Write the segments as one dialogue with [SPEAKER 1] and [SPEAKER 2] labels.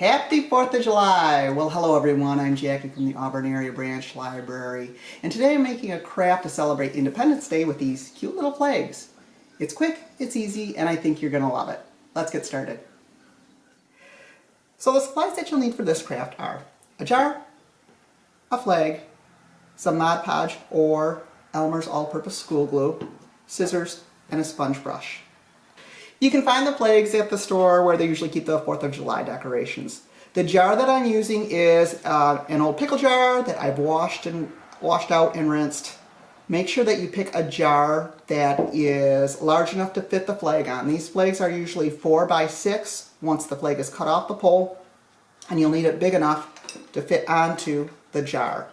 [SPEAKER 1] Happy 4th of July! Well, hello everyone. I'm Jackie from the Auburn Area Branch Library. And today I'm making a craft to celebrate Independence Day with these cute little flags. It's quick, it's easy, and I think you're going to love it. Let's get started. So the supplies that you'll need for this craft are a jar, a flag, some Mod Podge or Elmer's all-purpose school glue, scissors, and a sponge brush. You can find the flags at the store where they usually keep the 4th of July decorations. The jar that I'm using is an old pickle jar that I've washed out and rinsed. Make sure that you pick a jar that is large enough to fit the flag on. These flags are usually 4 by 6 once the flag is cut off the pole, and you'll need it big enough to fit onto the jar.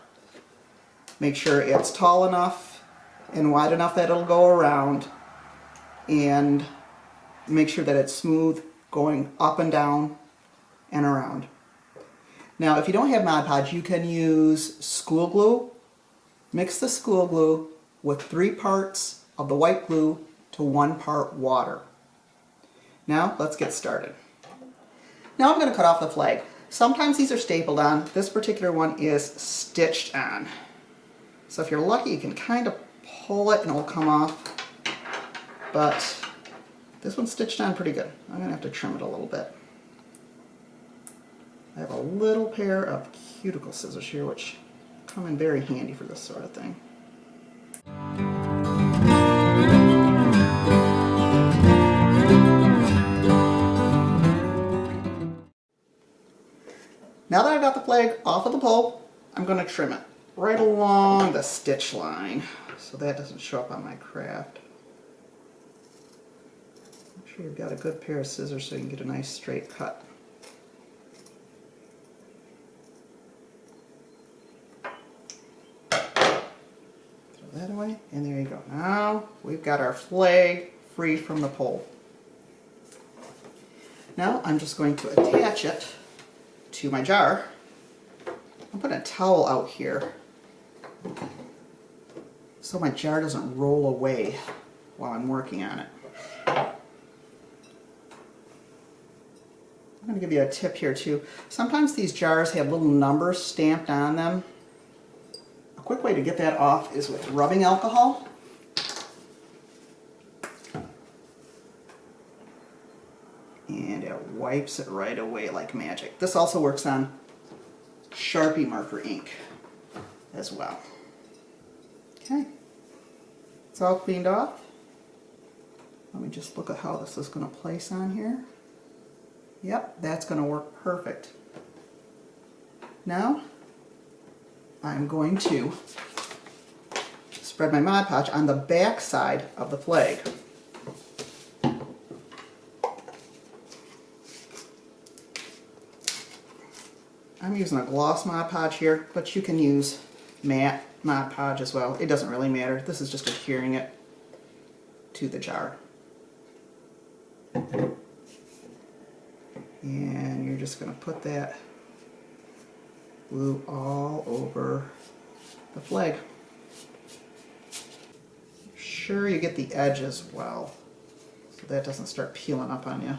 [SPEAKER 1] Make sure it's tall enough and wide enough that it'll go around, and make sure that it's smooth going up and down and around. Now, if you don't have Mod Podge, you can use school glue. Mix the school glue with 3 parts of the white glue to 1 part water. Now, let's get started. Now I'm going to cut off the flag. Sometimes these are stapled on. This particular one is stitched on. So if you're lucky, you can kind of pull it and it'll come off. But this one's stitched on pretty good. I'm going to have to trim it a little bit. I have a little pair of cuticle scissors here, which come in very handy for this sort of thing. Now that I've got the flag off of the pole, I'm going to trim it right along the stitch line so that doesn't show up on my craft. Make sure you've got a good pair of scissors so you can get a nice straight cut. Throw that away, and there you go. Now we've got our flag free from the pole. Now I'm just going to attach it to my jar. I'm putting a towel out here so my jar doesn't roll away while I'm working on it. I'm going to give you a tip here too. Sometimes these jars have little numbers stamped on them. A quick way to get that off is with rubbing alcohol. And it wipes it right away like magic. This also works on Sharpie marker ink as well. Okay, it's all cleaned off. Let me just look at how this is going to place on here. Yep, that's going to work perfect. Now, I'm going to spread my Mod Podge on the back side of the flag. I'm using a gloss Mod Podge here, but you can use matte Mod Podge as well. It doesn't really matter. This is just adhering it to the jar. And you're just going to put that glue all over the flag. Make sure you get the edge as well so that doesn't start peeling up on you.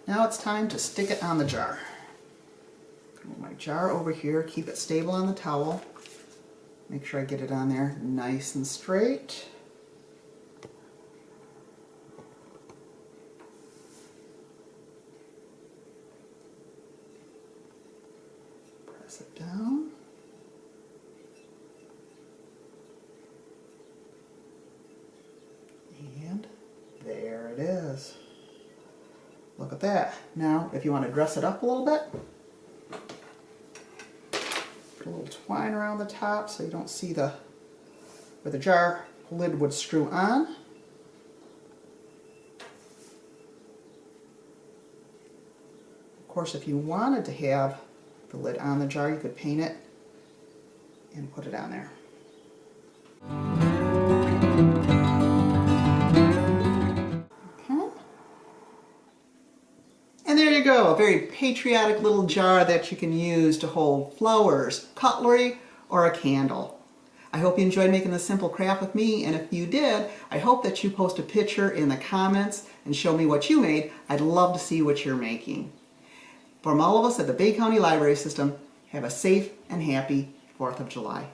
[SPEAKER 1] Now it's time to stick it on the jar. Move my jar over here, keep it stable on the towel. Make sure I get it on there nice and straight. Press it down. And there it is. Look at that. Now, if you want to dress it up a little bit, put a little twine around the top so you don't see where the jar lid would screw on. Of course, if you wanted to have the lid on the jar, you could paint it and put it on there. And there you go, a very patriotic little jar that you can use to hold flowers, cutlery, or a candle. I hope you enjoyed making this simple craft with me, and if you did, I hope that you post a picture in the comments and show me what you made. I'd love to see what you're making. From all of us at the Bay County Library System, have a safe and happy 4th of July.